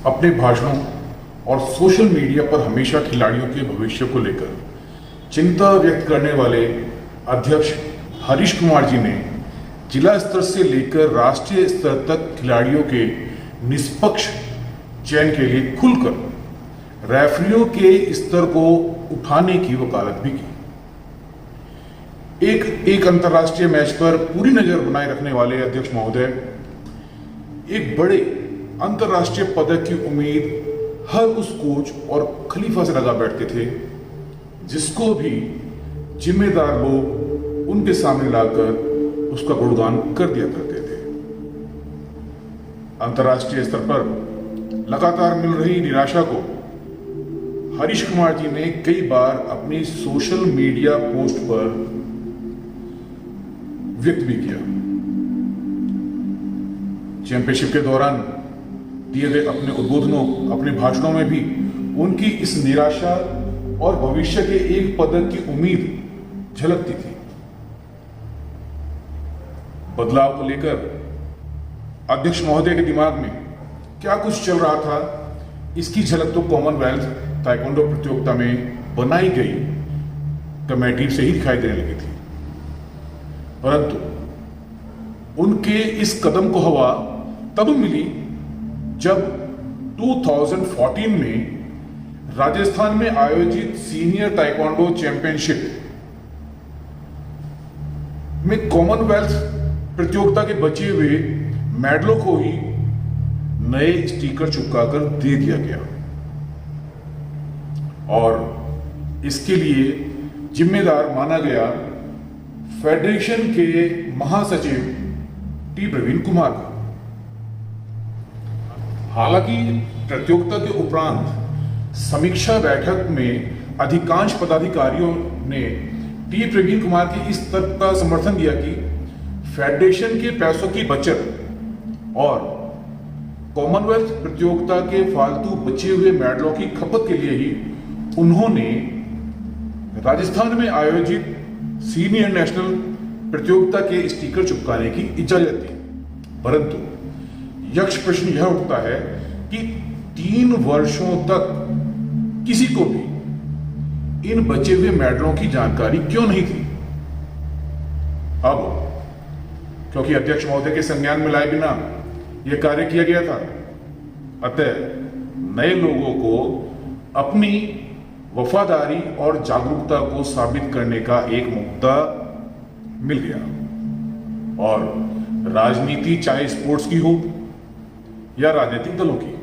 अपने भाषणों और सोशल मीडिया पर हमेशा खिलाड़ियों के भविष्य को लेकर चिंता व्यक्त करने वाले अध्यक्ष हरीश कुमार जी ने जिला स्तर से लेकर राष्ट्रीय स्तर तक खिलाड़ियों के निष्पक्ष चयन के लिए खुलकर रेफरियों के स्तर को उठाने की वकालत भी की। एक अंतर्राष्ट्रीय मैच पर पूरी नजर बनाए रखने वाले अध्यक्ष महोदय एक बड़े अंतर्राष्ट्रीय पदक की उम्मीद हर उस कोच और खलीफा से लगा बैठते थे जिसको भी जिम्मेदार लोग उनके सामने लाकर उसका गुणगान कर दिया करते थे। अंतर्राष्ट्रीय स्तर पर लगातार मिल रही निराशा को हरीश कुमार जी ने कई बार अपनी सोशल मीडिया पोस्ट पर व्यक्त भी किया। चैंपियनशिप के दौरान दिए गए अपने उद्बोधनों, अपने भाषणों में भी उनकी इस निराशा और भविष्य के एक पदक की उम्मीद झलकती थी। बदलाव को लेकर अध्यक्ष महोदय के दिमाग में क्या कुछ चल रहा था, इसकी झलक तो कॉमनवेल्थ ताइक्वांडो प्रतियोगिता में बनाई गई कमेटी से ही दिखाई देने लगी थी। परंतु उनके इस कदम को हवा तब मिली जब 2014 में राजस्थान में आयोजित सीनियर ताइक्वांडो चैंपियनशिप में कॉमनवेल्थ प्रतियोगिता के बचे हुए मेडलों को ही नए स्टिकर चिपकाकर दे दिया गया और इसके लिए जिम्मेदार माना गया फेडरेशन के महासचिव टी प्रवीण कुमार का। हालांकि प्रतियोगिता के उपरांत समीक्षा बैठक में अधिकांश पदाधिकारियों ने टी प्रवीण कुमार के इस तर्क का समर्थन किया कि फेडरेशन के पैसों की बचत और कॉमनवेल्थ प्रतियोगिता के फालतू बचे हुए मेडलों की खपत के लिए ही उन्होंने राजस्थान में आयोजित सीनियर नेशनल प्रतियोगिता के स्टिकर चिपकाने की इजाजत दी। परंतु यक्ष प्रश्न यह उठता है कि 3 वर्षों तक किसी को भी इन बचे हुए मेडलों की जानकारी क्यों नहीं थी। अब क्योंकि अध्यक्ष महोदय के संज्ञान में लाए बिना यह कार्य किया गया था, अतः नए लोगों को अपनी वफादारी और जागरूकता को साबित करने का एक मौका मिल गया। और राजनीति चाहे स्पोर्ट्स की हो या राजनीतिक दलों की,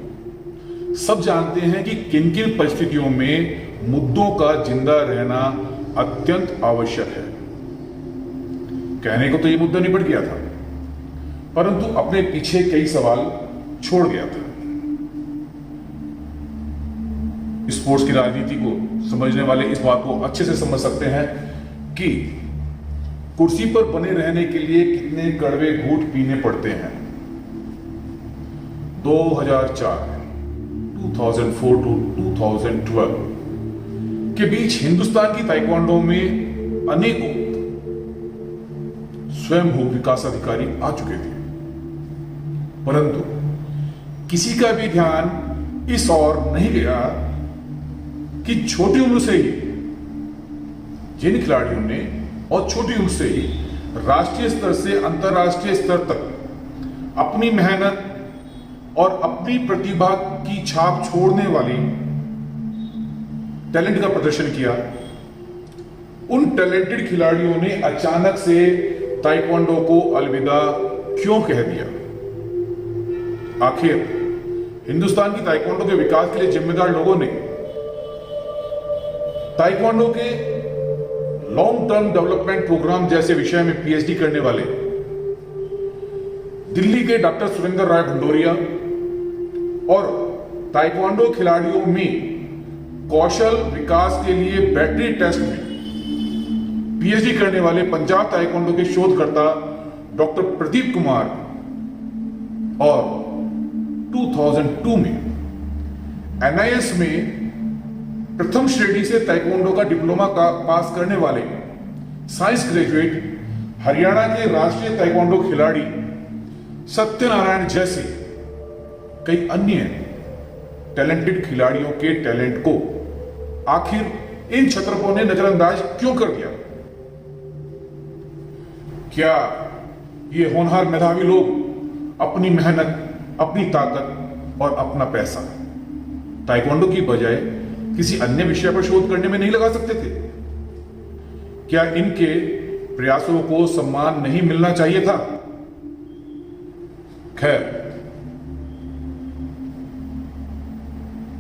सब जानते हैं कि किन किन परिस्थितियों में मुद्दों का जिंदा रहना अत्यंत आवश्यक है। कहने को तो यह मुद्दा निपट गया था, परंतु अपने पीछे कई सवाल छोड़ गया था। स्पोर्ट्स की राजनीति को समझने वाले इस बात को अच्छे से समझ सकते हैं कि कुर्सी पर बने रहने के लिए कितने कड़वे घूंट पीने पड़ते हैं। 2004, 2004 to 2012 के बीच हिंदुस्तान की ताइक्वांडो में अनेकों स्वयंभू विकास अधिकारी आ चुके थे, परंतु किसी का भी ध्यान इस ओर नहीं गया कि छोटी उम्र से ही जिन खिलाड़ियों ने और छोटी उम्र से ही राष्ट्रीय स्तर से अंतर्राष्ट्रीय स्तर तक अपनी मेहनत और अपनी प्रतिभा की छाप छोड़ने वाली टैलेंट का प्रदर्शन किया, उन टैलेंटेड खिलाड़ियों ने अचानक से ताइक्वांडो को अलविदा क्यों कह दिया। आखिर हिंदुस्तान की ताइक्वांडो के विकास के लिए जिम्मेदार लोगों ने ताइक्वांडो के लॉन्ग टर्म डेवलपमेंट प्रोग्राम जैसे विषय में पीएचडी करने वाले दिल्ली के डॉक्टर सुरेंद्र राय भंडोरिया और ताइक्वांडो खिलाड़ियों में कौशल विकास के लिए बैटरी टेस्ट में पीएचडी करने वाले पंजाब ताइक्वांडो के शोधकर्ता डॉक्टर प्रदीप कुमार और 2002 में एनआईएस में प्रथम श्रेणी से ताइक्वांडो का डिप्लोमा का पास करने वाले साइंस ग्रेजुएट हरियाणा के राष्ट्रीय ताइक्वांडो खिलाड़ी सत्यनारायण जैसे कई अन्य टैलेंटेड खिलाड़ियों के टैलेंट को आखिर इन छत्रपों ने नजरअंदाज क्यों कर दिया? क्या ये होनहार मेधावी लोग अपनी मेहनत, अपनी ताकत और अपना पैसा ताइक्वांडो की बजाय किसी अन्य विषय पर शोध करने में नहीं लगा सकते थे? क्या इनके प्रयासों को सम्मान नहीं मिलना चाहिए था? खैर,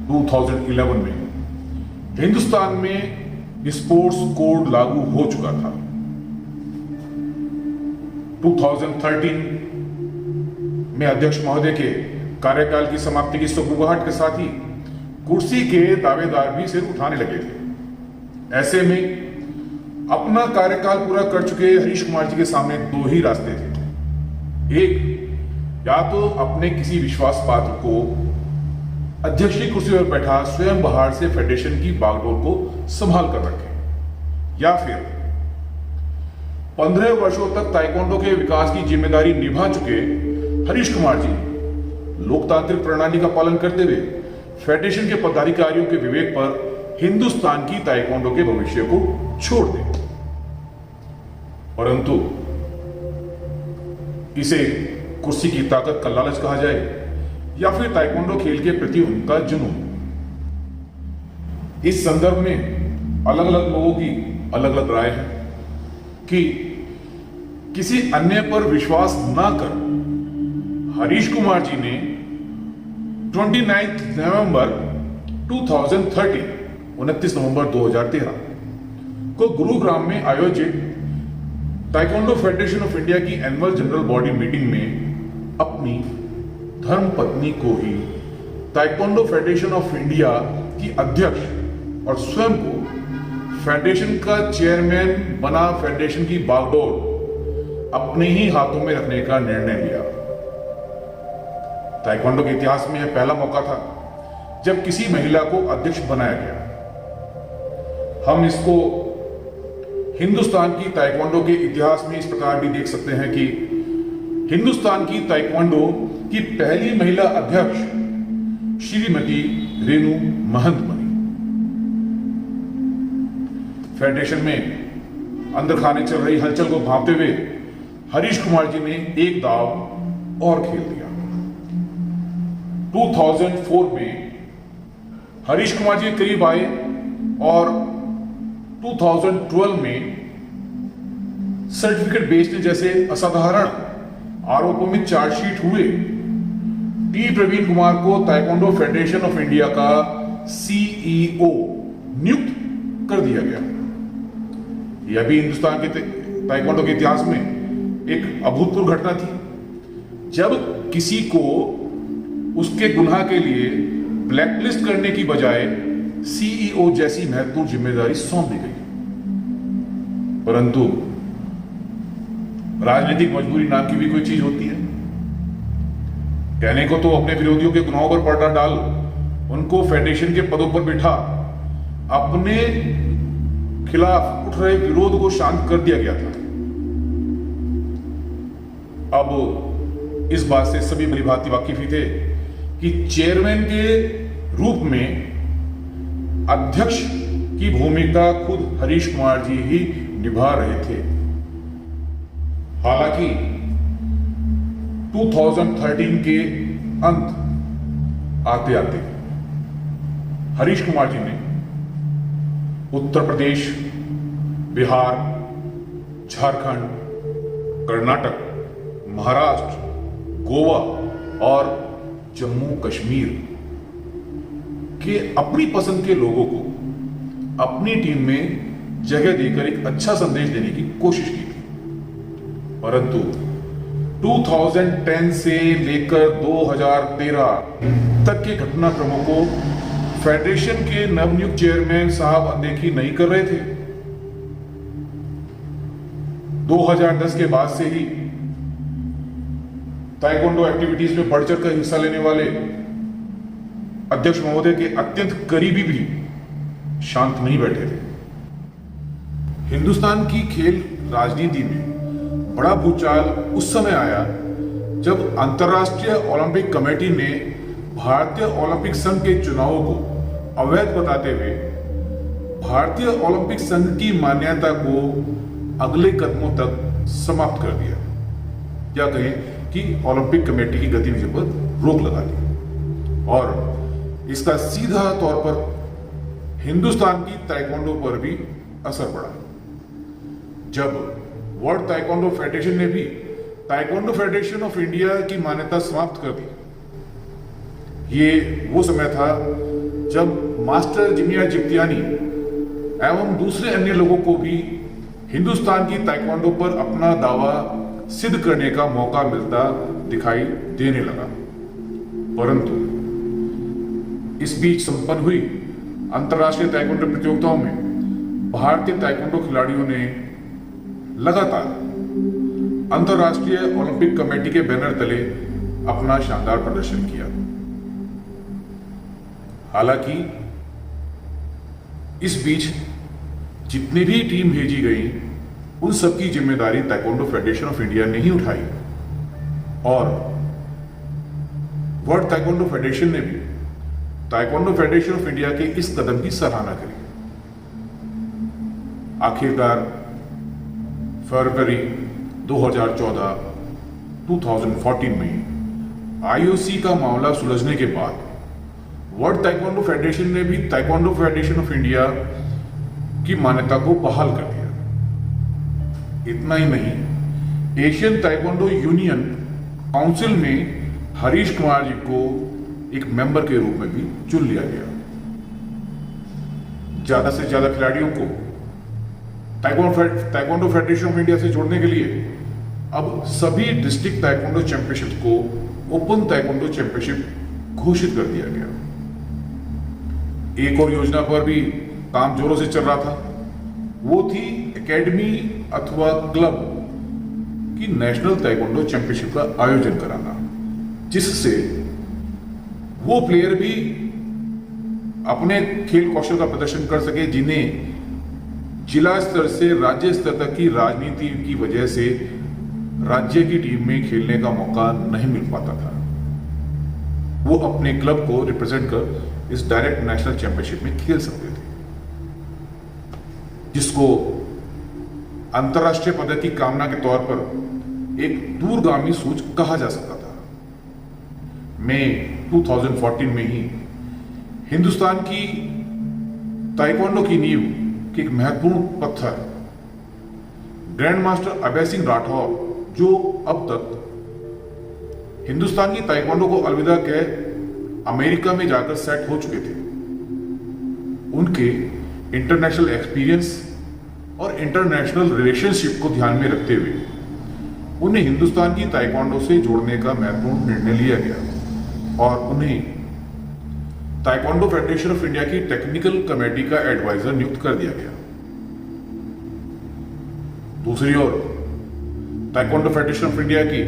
2011 में हिंदुस्तान में स्पोर्ट्स कोड लागू हो चुका था। 2013 में अध्यक्ष महोदय के कार्यकाल की समाप्ति की सुगबुगाहट के साथ ही कुर्सी के दावेदार भी सिर उठाने लगे थे। ऐसे में अपना कार्यकाल पूरा कर चुके हरीश कुमार जी के सामने दो ही रास्ते थे। एक, या तो अपने किसी विश्वास पात्र को अध्यक्ष की कुर्सी पर बैठा स्वयं बाहर से फेडरेशन की बागडोर को संभाल कर रखें, या फिर 15 वर्षों तक ताइक्वांडो के विकास की जिम्मेदारी निभा चुके हरीश कुमार जी लोकतांत्रिक प्रणाली का पालन करते हुए फेडरेशन के पदाधिकारियों के विवेक पर हिंदुस्तान की ताइक्वांडो के भविष्य को छोड़ दें। परंतु इसे कुर्सी की ताकत का लालच कहा जाए या फिर ताइक्वांडो खेल के प्रति उनका जुनून, इस संदर्भ में अलग अलग लोगों की अलग अलग राय है कि किसी अन्य पर विश्वास ना कर हरीश कुमार जी ने 29 नवंबर 2013 29 नवंबर 2013 को गुरुग्राम में आयोजित ताइक्वांडो फेडरेशन ऑफ इंडिया की एनुअल जनरल बॉडी मीटिंग में अपनी धर्म पत्नी को ही ताइक्वांडो फेडरेशन ऑफ इंडिया की अध्यक्ष और स्वयं को फेडरेशन का चेयरमैन बना फेडरेशन की बागडोर अपने ही हाथों में रखने का निर्णय लिया। ताइक्वांडो के इतिहास में यह पहला मौका था जब किसी महिला को अध्यक्ष बनाया गया। हम इसको हिंदुस्तान की ताइक्वांडो के इतिहास में इस प्रकार भी देख सकते हैं कि हिंदुस्तान की ताइक्वांडो की पहली महिला अध्यक्ष श्रीमती रेणु महंत बनी। फेडरेशन में अंदर खाने चल रही हलचल को भांपते हुए हरीश कुमार जी ने एक दाव और खेल दिया। 2004 में हरीश कुमार जी करीब आए और 2012 में सर्टिफिकेट बेचने जैसे असाधारण आरोपों में चार्जशीट हुए टी प्रवीण कुमार को ताइक्वांडो फेडरेशन ऑफ इंडिया का सीईओ नियुक्त कर दिया गया। यह भी हिंदुस्तान के ताइक्वांडो के इतिहास में एक अभूतपूर्व घटना थी जब किसी को उसके गुनाह के लिए ब्लैकलिस्ट करने की बजाय सीईओ जैसी महत्वपूर्ण जिम्मेदारी सौंप दी गई। परंतु राजनीतिक मजबूरी नाम की भी कोई चीज होती है। कहने को तो अपने विरोधियों के गुनाहों पर पर्दा डाल उनको फेडरेशन के पदों पर बिठा अपने खिलाफ उठ रहे विरोध को शांत कर दिया गया था। अब इस बात से सभी भलीभांति वाकिफ ही थे कि चेयरमैन के रूप में अध्यक्ष की भूमिका खुद हरीश कुमार जी ही निभा रहे थे। हालांकि 2013 के अंत आते आते हरीश कुमार जी ने उत्तर प्रदेश, बिहार, झारखंड, कर्नाटक, महाराष्ट्र, गोवा और जम्मू कश्मीर के अपनी पसंद के लोगों को अपनी टीम में जगह देकर एक अच्छा संदेश देने की कोशिश की थी। परंतु 2010 से लेकर 2013 तक के घटनाक्रमों को फेडरेशन के नवनियुक्त चेयरमैन साहब अनदेखी नहीं कर रहे थे। 2010 के बाद से ही ताइक्वांडो एक्टिविटीज में बढ़ चढ़कर हिस्सा लेने वाले अध्यक्ष महोदय के अत्यंत करीबी भी शांत नहीं बैठे थे। हिंदुस्तान की खेल राजनीति में बड़ा भूचाल उस समय आया जब अंतर्राष्ट्रीय ओलंपिक कमेटी ने भारतीय ओलंपिक संघ के चुनावों को अवैध बताते हुए भारतीय ओलंपिक संघ की मान्यता को अगले कदमों तक समाप्त कर दिया, या कहें कि ओलंपिक कमेटी की गतिविधियों पर रोक लगा दी। और इसका सीधा तौर पर हिंदुस्तान की ताइक्वांडो पर भी असर पड़ा। जब वर्ल्ड ताइक्वांडो फेडरेशन ने भी ताइक्वांडो फेडरेशन ऑफ इंडिया की मान्यता समाप्त कर दी, ये वो समय था जब मास्टर जिमिया जिप्तियानी एवं दूसरे अन्य लोगों को भी हिंदुस्तान की ताइक्वांडो पर अपना दावा सिद्ध करने का मौका मिलता दिखाई देने लगा। परंतु इस बीच संपन्न हुई अंतर्राष्ट्रीय ताइक्वांडो प्रतियोगिताओं में भारतीय ताइक्वांडो खिलाड़ियों ने लगातार अंतर्राष्ट्रीय ओलंपिक कमेटी के बैनर तले अपना शानदार प्रदर्शन किया। हालांकि इस बीच जितनी भी टीम भेजी गई, उन सबकी जिम्मेदारी ताइक्वांडो फेडरेशन ऑफ इंडिया ने ही उठाई और वर्ल्ड ताइक्वांडो फेडरेशन ने भी ताइक्वांडो फेडरेशन ऑफ इंडिया के इस कदम की सराहना करी। आखिरकार फरवरी 2014 में आईओसी का मामला सुलझने के बाद वर्ल्ड ताइक्वांडो फेडरेशन ने भी ताइक्वांडो फेडरेशन ऑफ इंडिया की मान्यता को बहाल कर दिया। इतना ही नहीं, एशियन ताइक्वांडो यूनियन काउंसिल में हरीश कुमार जी को एक मेंबर के रूप में भी चुन लिया गया। ज्यादा से ज्यादा खिलाड़ियों को ताइक्वांडो फेडरेशन ऑफ इंडिया से जोड़ने के लिए अब सभी डिस्ट्रिक्ट ताइक्वांडो चैंपियनशिप को ओपन ताइक्वांडो चैंपियनशिप घोषित कर दिया गया। एक और योजना पर भी काम जोरों से चल रहा था, वो थी एकेडमी अथवा क्लब की नेशनल ताइक्वांडो चैंपियनशिप का आयोजन कराना, जिससे वो प्लेयर भी अपने खेल कौशल का प्रदर्शन कर सके जिन्हें जिला स्तर से राज्य स्तर तक की राजनीति की वजह से राज्य की टीम में खेलने का मौका नहीं मिल पाता था। वो अपने क्लब को रिप्रेजेंट कर इस डायरेक्ट नेशनल चैंपियनशिप में खेल सकते थे, जिसको अंतर्राष्ट्रीय पदक की कामना के तौर पर एक दूरगामी सोच कहा जा सकता था। मई 2014 में ही हिंदुस्तान की ताइक्वांडो की नींव के एक महत्वपूर्ण पत्थर ग्रैंड मास्टर अभय सिंह राठौर, जो अब तक हिंदुस्तान की ताइक्वांडो को अलविदा कह अमेरिका में जाकर सेट हो चुके थे, उनके इंटरनेशनल एक्सपीरियंस और इंटरनेशनल रिलेशनशिप को ध्यान में रखते हुए उन्हें हिंदुस्तान की ताइक्वांडो से जोड़ने का महत्वपूर्ण निर्णय लिया गया और उन्हें ताइक्वांडो फेडरेशन ऑफ इंडिया की टेक्निकल कमेटी का एडवाइजर नियुक्त कर दिया गया। दूसरी ओर ताइक्वांडो फेडरेशन ऑफ इंडिया की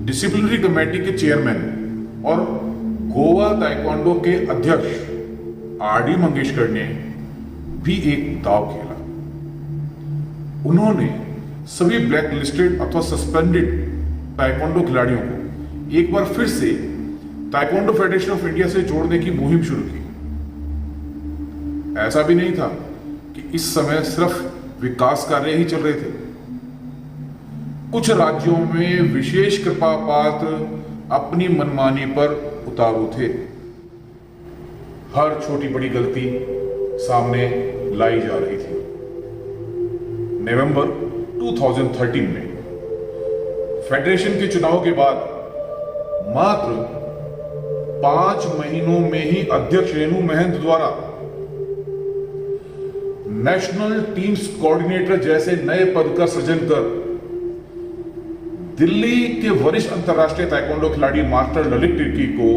डिसिप्लिनरी कमेटी के चेयरमैन और गोवा ताइक्वांडो के अध्यक्ष आरडी मंगेशकर ने भी एक दांव खेला। उन्होंने सभी ब्लैक लिस्टेड अथवा सस्पेंडेड ताइक्वांडो खिलाड़ियों को एक बार फिर से ताइक्वांडो फेडरेशन ऑफ इंडिया से जोड़ने की मुहिम शुरू की। ऐसा भी नहीं था कि इस समय सिर्फ विकास कार्य ही चल रहे थे। कुछ राज्यों में विशेष कृपा पात्र अपनी मनमानी पर उतारू थे। हर छोटी बड़ी गलती सामने लाई जा रही थी। नवंबर 2013 में फेडरेशन के चुनाव के बाद मात्र 5 महीनों में ही अध्यक्ष रेणु महंत द्वारा नेशनल टीम्स कोऑर्डिनेटर जैसे नए पद का सृजन कर दिल्ली के वरिष्ठ अंतर्राष्ट्रीय ताइक्वांडो खिलाड़ी मास्टर ललित तिर्की को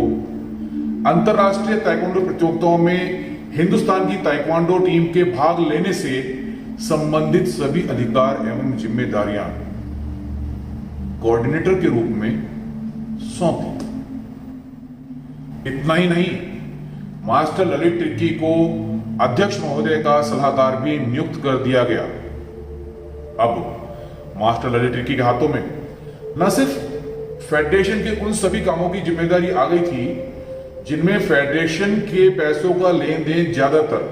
अंतर्राष्ट्रीय ताइक्वांडो प्रतियोगिताओं में हिंदुस्तान की ताइक्वांडो टीम के भाग लेने से संबंधित सभी अधिकार एवं जिम्मेदारियां कोऑर्डिनेटर के रूप में सौंपी। इतना ही नहीं, मास्टर ललित तिर्की को अध्यक्ष महोदय का सलाहकार भी नियुक्त कर दिया गया। अब मास्टर ललित तिर्की के हाथों में न सिर्फ फेडरेशन के उन सभी कामों की जिम्मेदारी आ गई थी जिनमें फेडरेशन के पैसों का लेन देन ज्यादातर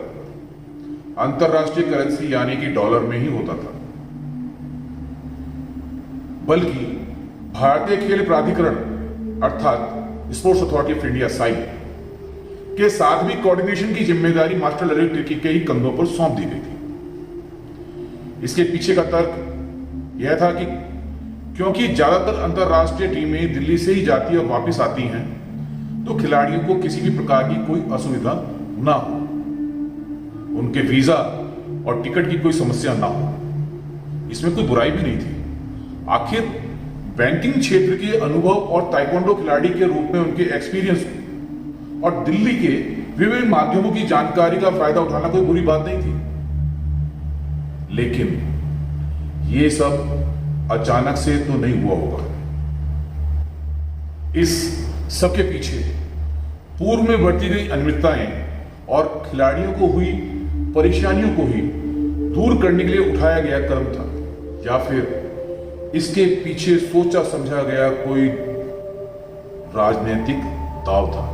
अंतरराष्ट्रीय करेंसी यानी कि डॉलर में ही होता था, बल्कि भारतीय खेल प्राधिकरण अर्थात sports authority of India Sai के साथ भी कोऑर्डिनेशन की जिम्मेदारी मास्टर ललित तिर्की के ही कंधों पर सौंप दी गई थी। इसके पीछे का तर्क यह था कि क्योंकि ज्यादातर अंतरराष्ट्रीय टीमें दिल्ली से ही जाती और वापस आती हैं, तो खिलाड़ियों को किसी भी प्रकार की कोई असुविधा ना हो, उनके वीजा और टिकट की कोई समस्या ना हो। इसमें कोई बुराई भी नहीं थी। आखिर बैंकिंग क्षेत्र के अनुभव और ताइक्वांडो खिलाड़ी के रूप में उनके एक्सपीरियंस और दिल्ली के विभिन्न माध्यमों की जानकारी का फायदा उठाना कोई बुरी बात नहीं थी। लेकिन ये सब अचानक से तो नहीं हुआ होगा। इस सबके पीछे पूर्व में बढ़ती गई अनियमितताएं और खिलाड़ियों को हुई परेशानियों को ही दूर करने के लिए उठाया गया कदम था, या फिर इसके पीछे सोचा समझा गया कोई राजनीतिक दांव था।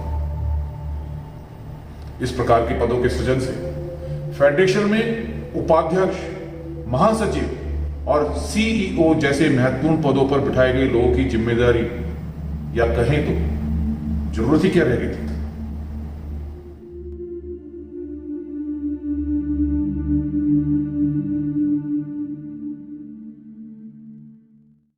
इस प्रकार के पदों के सृजन से फेडरेशन में उपाध्यक्ष, महासचिव और सीईओ जैसे महत्वपूर्ण पदों पर बिठाए गए लोगों की जिम्मेदारी, या कहें तो जरूरत ही क्या रह गई थी।